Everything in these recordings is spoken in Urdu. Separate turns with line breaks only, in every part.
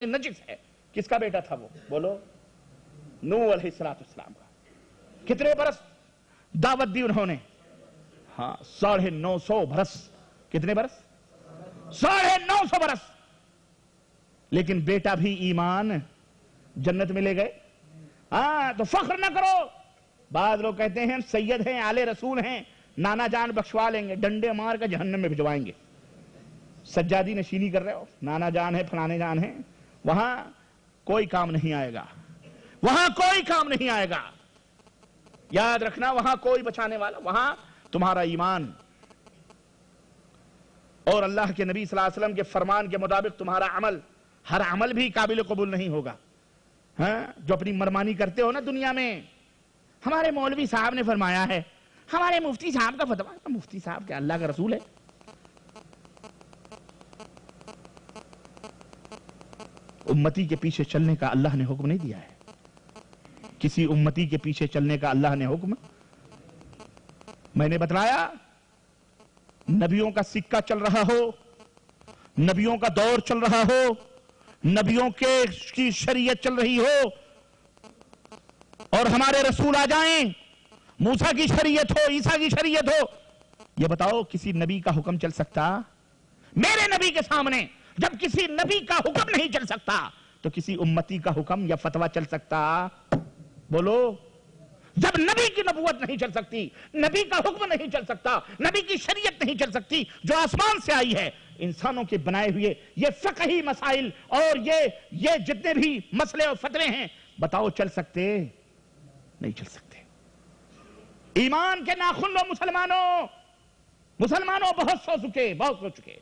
نجس ہے. کس کا بیٹا تھا وہ؟ بولو. نوح علیہ السلام کا. کتنے برس دعوت دی انہوں نے؟ ہاں 950 برس. کتنے برس؟ 950 برس. لیکن بیٹا بھی ایمان جنت میں لے گئے. ہاں تو فخر نہ کرو. بعض لوگ کہتے ہیں ہم سید ہیں، آلے رسول ہیں، نانا جان بخشوا لیں گے، ڈنڈے مار کر جہنم میں بھجوائیں گے. سجادی نشینی کر رہے ہو، نانا جان ہے، فلانے جان ہے، وہاں کوئی کام نہیں آئے گا. وہاں کوئی کام نہیں آئے گا. یاد رکھنا وہاں کوئی بچانے والا، وہاں تمہارا ایمان اور اللہ کے نبی صلی اللہ علیہ وسلم کے فرمان کے مطابق تمہارا عمل. ہر عمل بھی قابل قبول نہیں ہوگا. ہاں جو اپنی مرمانی کرتے ہو نا دنیا میں، ہمارے مولوی صاحب نے فرمایا ہے، ہمارے مفتی صاحب کا فتویٰ. مفتی صاحب کیا اللہ کا رسول ہے؟ امتی کے پیچھے چلنے کا اللہ نے حکم نہیں دیا ہے. کسی امتی کے پیچھے چلنے کا اللہ نے حکم. میں نے بتلایا نبیوں کا سکہ چل رہا ہو، نبیوں کا دور چل رہا ہو، نبیوں کی شریعت چل رہی ہو، اور ہمارے رسول آ جائیں، موسیٰ کی شریعت ہو، عیسیٰ کی شریعت ہو. یہ بتاؤ کسی نبی کا حکم چل سکتا؟ میرے نبی کے سامنے جب کسی نبی کا حکم نہیں چل سکتا تو کسی امتی کا حکم یا فتویٰ چل سکتا؟ بولو. جب نبی کی نبوت نہیں چل سکتی، نبی کا حکم نہیں چل سکتا، نبی کی شریعت نہیں چل سکتی جو آسمان سے آئی ہے، انسانوں کے بنائے ہوئے یہ فقہی مسائل اور یہ جتنے بھی مسئلے اور فتوے ہیں، بتاؤ چل سکتے؟ نہیں چل سکتے. ایمان کے ناخن لو مسلمانوں بہت سو چکے.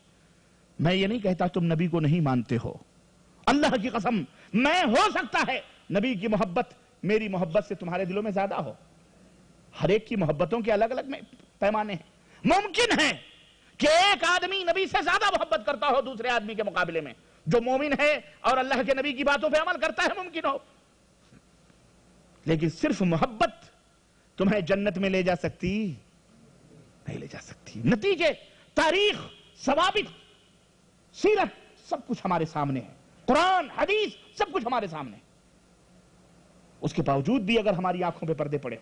میں یہ نہیں کہتا تم نبی کو نہیں مانتے ہو. اللہ کی قسم میں ہو سکتا ہے نبی کی محبت میری محبت سے تمہارے دلوں میں زیادہ ہو. ہر ایک کی محبتوں کے الگ الگ پیمانے ہیں. ممکن ہے کہ ایک آدمی نبی سے زیادہ محبت کرتا ہو دوسرے آدمی کے مقابلے میں. جو مومن ہے اور اللہ کے نبی کی باتوں پہ عمل کرتا ہے ممکن ہو. لیکن صرف محبت تمہیں جنت میں لے جا سکتی؟ نہیں لے جا سکتی. نتیجے، تاریخ، ثوابت، سیرت سب کچھ ہمارے سامنے ہے. قرآن، حدیث سب کچھ ہمارے سامنے. اس کے باوجود بھی اگر ہماری آنکھوں پہ پردے پڑے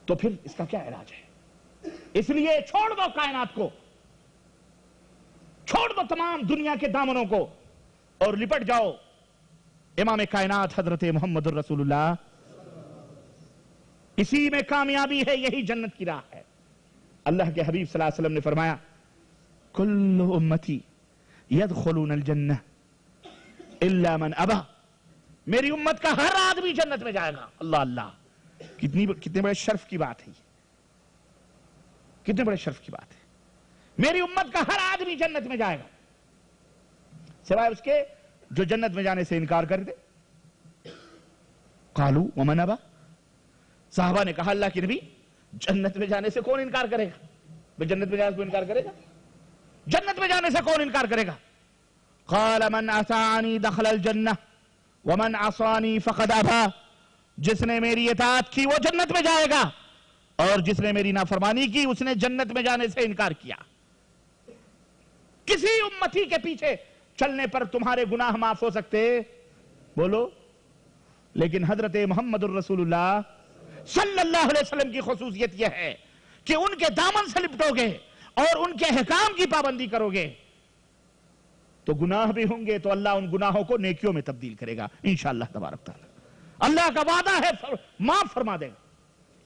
تو پھر اس کا کیا علاج ہے؟ اس لیے چھوڑ دو کائنات کو، چھوڑ دو تمام دنیا کے دامنوں کو اور لپٹ جاؤ امام کائنات حضرت محمد الرسول اللہ. اسی میں کامیابی ہے، یہی جنت کی راہ ہے. اللہ کے حبیب صلی اللہ علیہ وسلم نے فرمایا کل امتی یدخلون الجنہ الا من ابا. میری امت کا ہر آدمی جنت میں جائے گا. اللہ اللہ، کتنے بڑے شرف کی بات ہے یہ. کتنے بڑے شرف کی بات ہے. میری امت کا ہر آدمی جنت میں جائے گا سوائے اس کے جو جنت میں جانے سے انکار کر دے. قالوا ومن ابا. صحابہ نے کہا اللہ کے نبی جنت میں جانے سے کون انکار کرے گا؟ بھئی جنت میں جانے سے کون انکار کرے گا؟ جنت میں جانے سے کون انکار کرے گا؟ قال من اطاعنی دخل الجنہ ومن عصانی فقد ابا. جس نے میری اطاعت کی وہ جنت میں جائے گا اور جس نے میری نافرمانی کی اس نے جنت میں جانے سے انکار کیا. کسی امتی کے پیچھے چلنے پر تمہارے گناہ معاف ہو سکتے؟ بولو. لیکن حضرت محمد الرسول اللہ صلی اللہ علیہ وسلم کی خصوصیت یہ ہے کہ ان کے دامن سے لپٹو گے اور ان کے احکام کی پابندی کرو گے تو گناہ بھی ہوں گے تو اللہ ان گناہوں کو نیکیوں میں تبدیل کرے گا انشاءاللہ تبارک تعالی. اللہ کا وعدہ ہے معاف فرما دے گا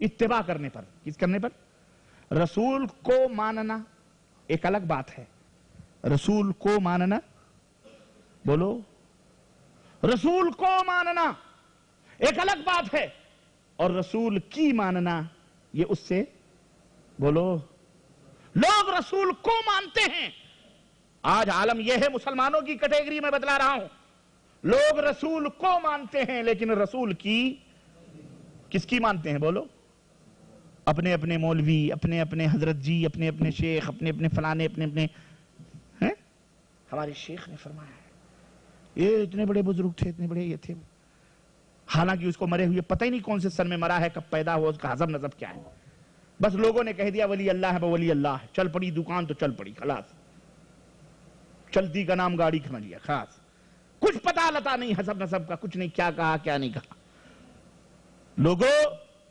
اتباع کرنے پر. کس کرنے پر؟ رسول کو ماننا ایک الگ بات ہے. رسول کو ماننا، بولو، رسول کو ماننا ایک الگ بات ہے اور رسول کی ماننا یہ اس سے، بولو. لوگ رسول کو مانتے ہیں. آج عالم یہ ہے، مسلمانوں کی کیٹیگری میں بتلا رہا ہوں. لوگ رسول کو مانتے ہیں لیکن رسول کی کس کی مانتے ہیں؟ بولو. اپنے اپنے مولوی، اپنے اپنے حضرت جی، اپنے اپنے شیخ، اپنے اپنے فلانے، اپنے اپنے. ہمارے شیخ نے فرمایا ہے یہ اتنے بڑے بزرگ تھے، اتنے بڑے یہ تھے، حالانکہ اس کو مرے ہوئے پتہ ہی نہیں کون سے سن میں مرا ہے، کب پیدا ہوا، اس کا حزب نظب کیا ہے. بس لوگوں نے کہہ دیا ولی اللہ ہے، ولی اللہ ہے. چل پڑی دکان تو چل پڑی، خلاص. چلتی کا نام گاڑی سمجھ لیا، خلاص. کچھ پتا لتا نہیں حسب نسب کا، کچھ نہیں، کیا کہا کیا نہیں کہا۔ لوگوں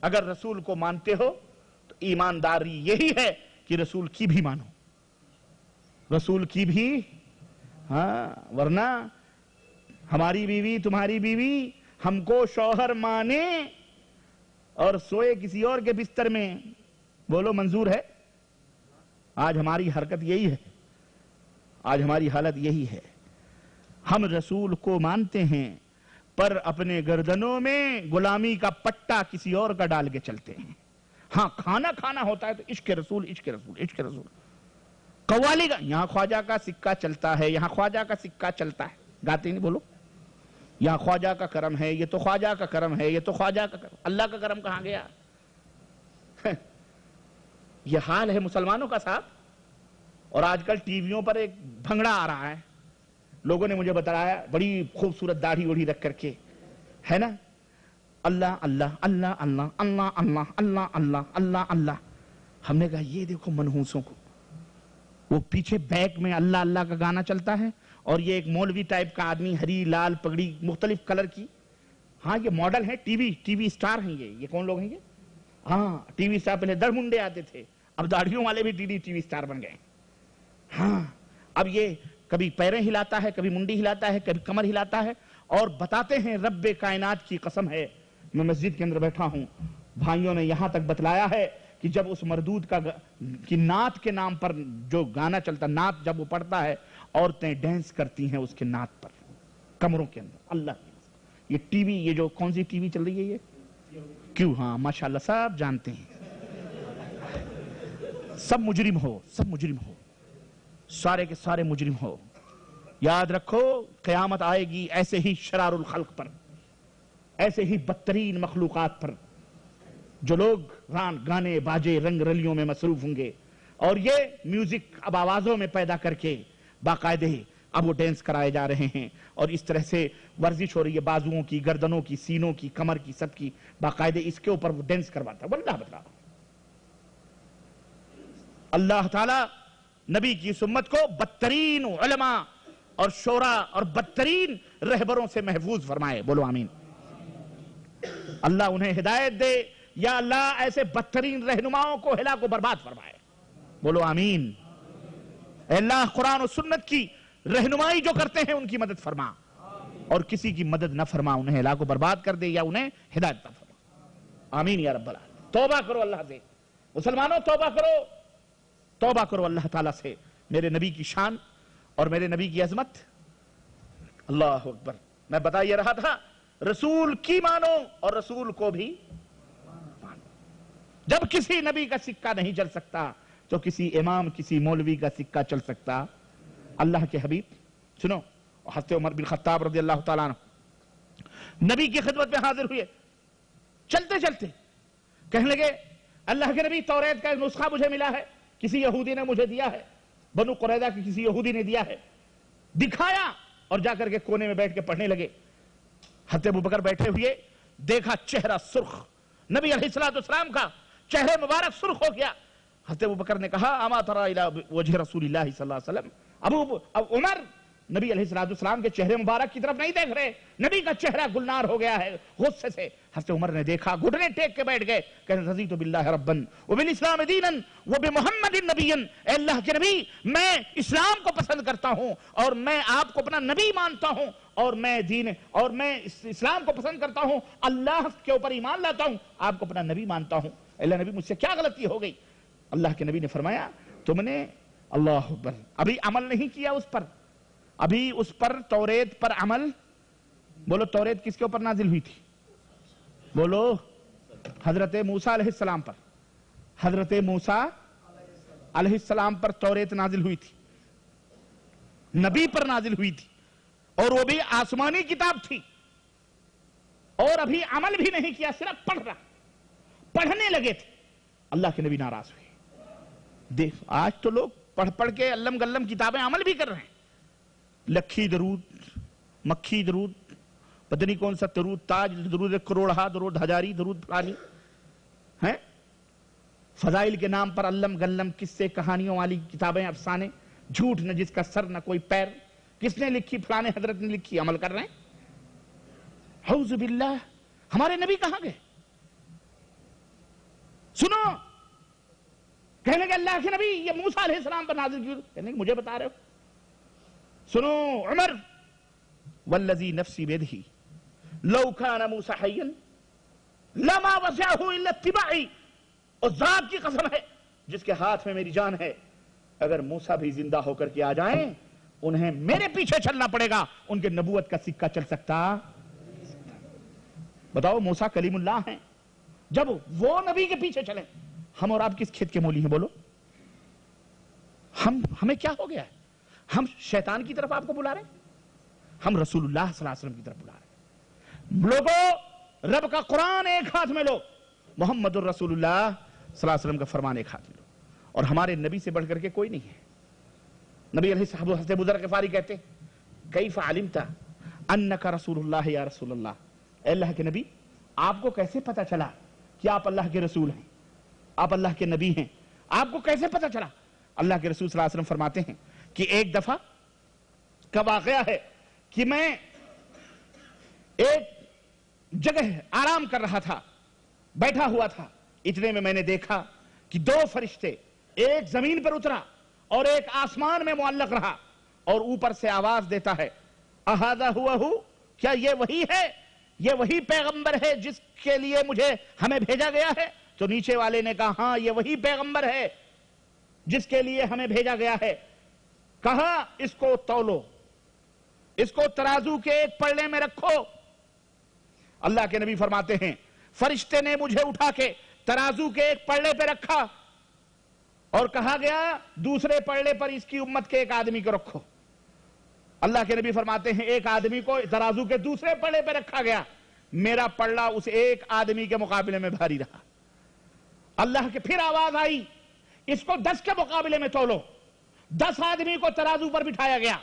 اگر رسول کو مانتے ہو تو ایمانداری یہی ہے کہ رسول کی بھی مانو، رسول کی بھی، ہاں، ورنہ ہماری بیوی تمہاری بیوی ہم کو شوہر مانے اور سوئے کسی اور کے بستر میں، بولو منظور ہے؟ آج ہماری حرکت یہی ہے، آج ہماری حالت یہی ہے۔ ہم رسول کو مانتے ہیں پر اپنے گردنوں میں غلامی کا پٹا کسی اور کا ڈال کے چلتے ہیں۔ ہاں، کھانا کھانا ہوتا ہے تو عشق رسول عشق رسول عشق رسول، قوالی کا یہاں خواجہ کا سکہ چلتا ہے، یہاں خواجہ کا سکہ چلتا ہے، گاتے نہیں بولو، یہاں خواجہ کا کرم ہے، یہ تو خواجہ کا کرم ہے، یہ تو خواجہ کا کرم، اللہ کا کرم کہاں گیا؟ یہ حال ہے مسلمانوں کا صاحب۔ اور آج کل ٹی ویوں پر ایک بھنگڑا آ رہا ہے، لوگوں نے مجھے بتایا، بڑی خوبصورت داڑھی وڑھی رکھ کر کے، ہے نا، اللہ اللہ اللہ اللہ اللہ اللہ اللہ اللہ اللہ اللہ۔ ہم نے کہا یہ دیکھو منحوسوں کو، وہ پیچھے بیک میں اللہ اللہ کا گانا چلتا ہے اور یہ ایک مولوی ٹائپ کا آدمی، ہری لال پگڑی مختلف کلر کی، ہاں یہ ماڈل ہے، ٹی وی سٹار ہیں یہ کون لوگ ہیں یہ؟ ہاں ٹی وی سٹار، پہلے دڑ منڈے آتے تھے، اب داڑھیوں والے بھی ٹی وی سٹار بن گئے۔ ہاں اب یہ کبھی پیریں ہلاتا ہے، کبھی منڈی ہلاتا ہے، کبھی کمر ہلاتا ہے، اور بتاتے ہیں رب کائنات کی قسم ہے، میں مسجد کے اندر بیٹھا ہوں، بھائیوں نے یہاں تک بتلایا ہے کہ جب اس مردود کی نعت کے نام پر جو گانا چلتا، نعت جب وہ پڑھتا ہے، عورتیں ڈینس کرتی ہیں اس کے نعت پر کمروں کے اندر۔ اللہ کی یہ ٹی وی، یہ جو کون سی ٹی وی چل رہی ہے یہ کیوں؟ ہاں ماشاءاللہ سب جانتے ہیں، سب مجرم ہو، سب مجرم ہو، سارے کے سارے مجرم ہو۔ یاد رکھو قیامت آئے گی ایسے ہی شرار الخلق پر، ایسے ہی بدترین مخلوقات پر، جو لوگ گانے باجے رنگ رلیوں میں مصروف ہوں گے، اور یہ میوزک اب آوازوں میں پیدا کر کے باقاعدہ اب وہ ڈینس کرائے جا رہے ہیں، اور اس طرح سے ورزش ہو رہی ہے بازوؤں کی، گردنوں کی، سینوں کی، کمر کی، سب کی، باقاعدہ اس کے اوپر وہ ڈینس کرواتا ہے۔ واللہ بتا اللہ تعالی نبی کی اس امت کو بدترین علماء اور شورا اور بدترین رہبروں سے محفوظ فرمائے، بولو آمین۔ اللہ انہیں ہدایت دے، یا اللہ ایسے بدترین رہنماؤں کو ہلاک و برباد فرمائے، بولو آمین۔ اے اللہ قرآن و سنت کی رہنمائی جو کرتے ہیں ان کی مدد فرما، اور کسی کی مدد نہ فرما، انہیں ہلاک و برباد کر دے یا انہیں ہدایت نہ فرما، آمین یا رب العالمین۔ توبہ کرو اللہ سے، مسلمانوں توبہ کرو، توبہ کرو اللہ تعالیٰ سے۔ میرے نبی کی شان اور میرے نبی کی عظمت، اللہ اکبر۔ میں بتا یہ رہا تھا، رسول کی مانو اور رسول کو بھی مانو۔ جب کسی نبی کا سکہ نہیں چل سکتا تو کسی امام کسی مولوی کا سکہ چل سکتا۔ اللہ کے حبیب سنو، حضرت عمر بن خطاب رضی اللہ تعالیٰ عنہ نبی کی خدمت میں حاضر ہوئے، چلتے چلتے کہنے لگے اللہ کے نبی توریت کا ایک نسخہ مجھے ملا ہے، کسی یہودی نے مجھے دیا ہے، بنو قریظہ کی کسی یہودی نے دیا ہے، دکھایا اور جا کر کے کونے میں بیٹھ کے پڑھنے لگے۔ حضرت ابوبکر بیٹھے ہوئے، دیکھا چہرہ سرخ، نبی علیہ السلام کا چہرہ مبارک سرخ ہو گیا۔ حضرت ابوبکر نے کہا اما تری الی وجہ رسول اللہ صلی اللہ علیہ وسلم، عمر نبی علیہ السلام کے چہرے مبارک کی طرف نہیں دیکھ رہے، نبی کا چہرہ گلنار ہو گیا ہے غصے سے۔ حضرت عمر نے دیکھا، گھٹنے ٹیک کے بیٹھ گئے، کہنے رضیت باللہ ربا وبالاسلام دینا وبمحمد نبیا، اے اللہ کے نبی میں اسلام کو پسند کرتا ہوں اور میں آپ کو اپنا نبی مانتا ہوں، اور میں اسلام کو پسند کرتا ہوں، اللہ کے اوپر ایمان لاتا ہوں، آپ کو اپنا نبی مانتا ہوں۔ اللہ نبی مجھ سے کیا غلطی ہو گئی؟ اللہ کے نبی نے فرمایا تم نے اللہ اکبر ابھی عمل نہیں کیا اس پر، ابھی اس پر توریت پر عمل۔ بولو توریت کس کے اوپر نازل ہوئی تھی؟ بولو حضرت موسیٰ علیہ السلام پر، حضرت موسیٰ علیہ السلام پر توریت نازل ہوئی تھی، نبی پر نازل ہوئی تھی، اور وہ بھی آسمانی کتاب تھی، اور ابھی عمل بھی نہیں کیا، صرف پڑھنے لگے تھے۔ اللہ کے نبی ناراض ہوئے۔ دیکھ آج تو لوگ پڑھ پڑھ کے علم گلم کتابیں عمل بھی کر رہے ہیں، لکھی درود، مکھی درود، پتہ نہیں کون سا درود، تاج درود کروڑہا، درود ہزاری، درود فلانی ہیں، فضائل کے نام پر علم گلم قصے کہانیوں والی کتابیں، افسانے، جھوٹ نہ جس کا سر نہ کوئی پیر، کس نے لکھی؟ فلانے حضرت نے لکھی، عمل کر رہے ہیں۔ اعوذ باللہ، ہمارے نبی کہاں گئے؟ سنو، کہنے کہ اللہ کے نبی یہ موسیٰ علیہ السلام پر نازل کی، کہنے کہ مجھے بتا رہے ہو؟ سنو عمر، والذی نفسی بیدہی لو کان موسیٰ حیا لما وسعہ الا اتباعی، اور ذات کی قسم ہے جس کے ہاتھ میں میری جان ہے، اگر موسیٰ بھی زندہ ہو کر کے آ جائیں انہیں میرے پیچھے چلنا پڑے گا، ان کے نبوت کا سکہ چل سکتا؟ بتاؤ، موسیٰ کلیم اللہ ہیں، جب وہ نبی کے پیچھے چلیں، ہم اور آپ کس کھیت کے مولی ہیں؟ بولو، ہمیں کیا ہو گیا ہے؟ ہم شیطان کی طرف آپ کو بلا رہے ہیں؟ ہم رسول اللہ صلی اللہ علیہ وسلم کی طرف بلا رہے ہیں۔ لوگوں، رب کا قرآن ایک ہاتھ میں لو، محمد الرسول اللہ صلی اللہ علیہ وسلم کا فرمان ایک ہاتھ میں لو، اور ہمارے نبی سے بڑھ کر کے کوئی نہیں ہے۔ نبی علیہ الصحابہ حضرت ابو ذر غفاری کہتے ہیں، کیف علمت انک رسول اللہ یا رسول اللہ، اے اللہ کے نبی آپ کو کیسے پتا چلا کہ آپ اللہ کے رسول ہیں، آپ اللہ کے نبی ہیں؟ آپ کو کیسے پتا چلا؟ اللہ کے رسول صلی اللہ علیہ وسلم فرماتے ہیں کہ ایک دفعہ کا واقعہ ہے کہ میں ایک جگہ آرام کر رہا تھا، بیٹھا ہوا تھا، اتنے میں نے دیکھا کہ دو فرشتے، ایک زمین پر اترا اور ایک آسمان میں معلق رہا، اور اوپر سے آواز دیتا ہے، اہذا ہوا ہو، کیا یہ وہی ہے، یہ وہی پیغمبر ہے جس کے لیے ہمیں بھیجا گیا ہے؟ تو نیچے والے نے کہا ہاں یہ وہی پیغمبر ہے جس کے لیے ہمیں بھیجا گیا ہے۔ کہا اس کو تولو، اس کو ترازو کے ایک پلڑے میں رکھو۔ اللہ کے نبی فرماتے ہیں فرشتے نے مجھے اٹھا کے ترازو کے ایک پلڑے پہ رکھا اور کہا گیا دوسرے پلڑے پر اس کی امت کے ایک آدمی کو رکھو۔ اللہ کے نبی فرماتے ہیں ایک آدمی کو ترازو کے دوسرے پلڑے پہ رکھا گیا، میرا پلڑا اس ایک آدمی کے مقابلے میں بھاری رہا۔ اللہ کے پھر آواز آئی اس کو 10 کے مقابلے میں تولو۔ 10 آدمی کو ترازو پر بٹھایا گیا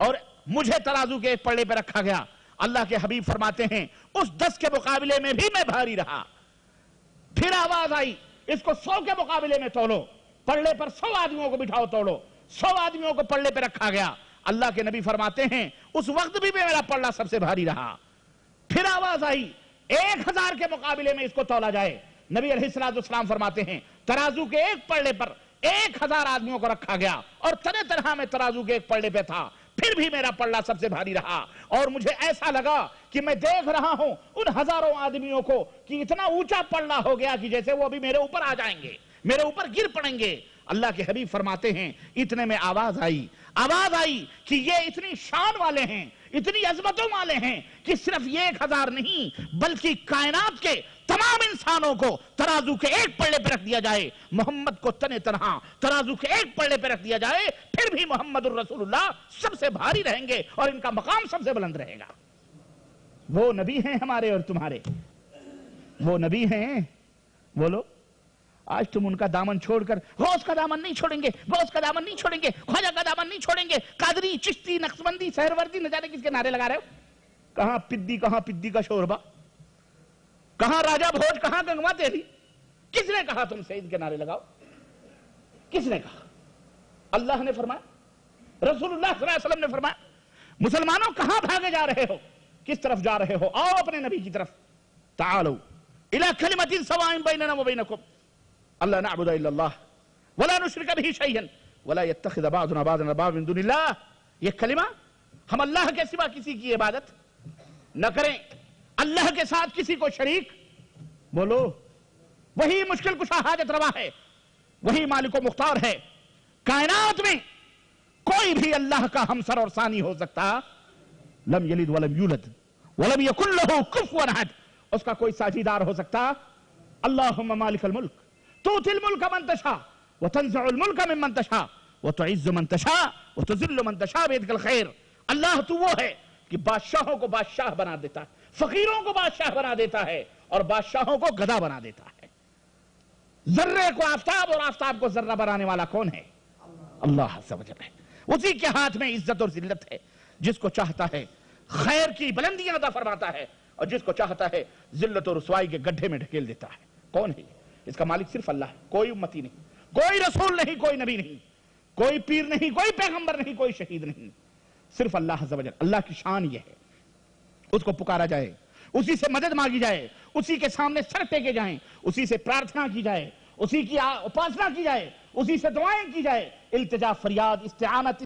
اور مجھے ترازو کے ایک پلڑے پہ رکھا گیا۔ اللہ کے حبیب فرماتے ہیں اس 10 کے مقابلے میں بھی میں بھاری رہا۔ پھر آواز آئی اس کو 100 کے مقابلے میں تولو، پلڑے پر 100 آدمیوں کو بٹھاؤ تولو۔ 100 آدمیوں کو پلڑے پہ رکھا گیا۔ اللہ کے نبی فرماتے ہیں اس وقت بھی میرا پلڑا سب سے بھاری رہا۔ پھر آواز آئی 1000 کے مقابلے میں اس کو تولا جائے۔ نبی علیہ السلام فرماتے ہیں ترازو کے ایک پلڑے پر 1000 آدمیوں کو رکھا گیا اور طرح طرح میں ترازو کے ایک پلڑے پہ تھا، پھر بھی میرا پلڑا سب سے بھاری رہا۔ اور مجھے ایسا لگا کہ میں دیکھ رہا ہوں ان ہزاروں آدمیوں کو کہ اتنا اونچا پلڑا ہو گیا کہ جیسے وہ ابھی میرے اوپر آ جائیں گے، میرے اوپر گر پڑیں گے۔ اللہ کے حبیب فرماتے ہیں اتنے میں آواز آئی کہ یہ اتنی شان والے ہیں، اتنی عظمتوں والے ہیں کہ صرف یہ 1000 نہیں بلکہ کائنات کے تمام انسانوں کو ترازو کے ایک پلڑے پہ رکھ دیا جائے، محمد کو تنے تنہا ترازو کے ایک پلڑے پہ رکھ دیا جائے، پھر بھی محمد الرسول اللہ سب سے بھاری رہیں گے اور ان کا مقام سب سے بلند رہے گا۔ وہ نبی ہیں ہمارے اور تمہارے، وہ نبی ہیں۔ بولو، آج تم ان کا دامن چھوڑ کر غوث کا دامن نہیں چھوڑیں گے، غوث کا دامن نہیں چھوڑیں گے، خواجہ کا دامن نہیں چھوڑیں گے، قادری، چشتی، نقشبندی، سہروردی، نہ جانے کس کے نعرے لگا رہے ہو؟ کہاں پدی کا شوربا، کہاں راجہ بھوج، کہاں گنگوا تیری؟ کس نے کہا تم سے ان کے نعرے لگاؤ؟ کس نے کہا؟ اللہ نے فرمایا، رسول اللہ صلی اللہ علیہ وسلم نے فرمایا مسلمانوں کہاں بھاگے جا رہے ہو، کس طرف جا رہے ہو؟ آؤ اپنے نبی کی طرف، تعالوا الی کلمۃ سواء بیننا وبینکم اللہ نعبد الا اللہ ولا نشرک به شیئا ولا يتخذ بعضنا بعضا اربابا من دون اللہ۔ یہ کلمہ ہم اللہ کے سوا کسی کی عبادت نہ کریں، اللہ کے ساتھ کسی کو شریک۔ بولو، وہی مشکل کشا حاجت روا ہے، وہی مالک و مختار ہے۔ کائنات میں کوئی بھی اللہ کا ہمسر اور ثانی ہو سکتا؟ لم یلد ولم یولد ولم یکن له کفوا احد، اس کا کوئی ساجیدار ہو سکتا؟ اللہم مالک الملک تؤتی الملک من تشاء وتنزع الملک ممن تشاء وتعز من تشاء وتذل من تشاء بیدک الخیر۔ اللہ تو وہ ہے کہ بادشاہوں کو بادشاہ بنا دیتا ہے، فقیروں کو بادشاہ بنا دیتا ہے اور بادشاہوں کو گدھا بنا دیتا ہے۔ ذرے کو آفتاب اور آفتاب کو ذرہ بنانے والا کون ہے؟ اللہ عز و جل ہے۔ اسی کے ہاتھ میں عزت اور ذلت ہے، جس کو چاہتا ہے خیر کی بلندیاں عطا فرماتا ہے اور جس کو چاہتا ہے ذلت اور رسوائی کے گڈھے میں ڈھکیل دیتا ہے۔ کون ہے؟ اس کا مالک صرف اللہ ہے، کوئی امتی نہیں، کوئی رسول نہیں، کوئی نبی نہیں، کوئی پیر نہیں، کوئی پیغمبر نہیں، کوئی شہید نہیں، صرف اللہ عز و جل. اللہ کی شان یہ ہے اس کو پکارا جائے, اسی سے مدد مانگی جائے, اسی کے سامنے سر ٹیکے جائیں, اسی سے پرارتھنا کی جائے, اسی کی اپاسنا کی جائے, اسی سے دعائیں کی جائے, التجا فریاد استعانت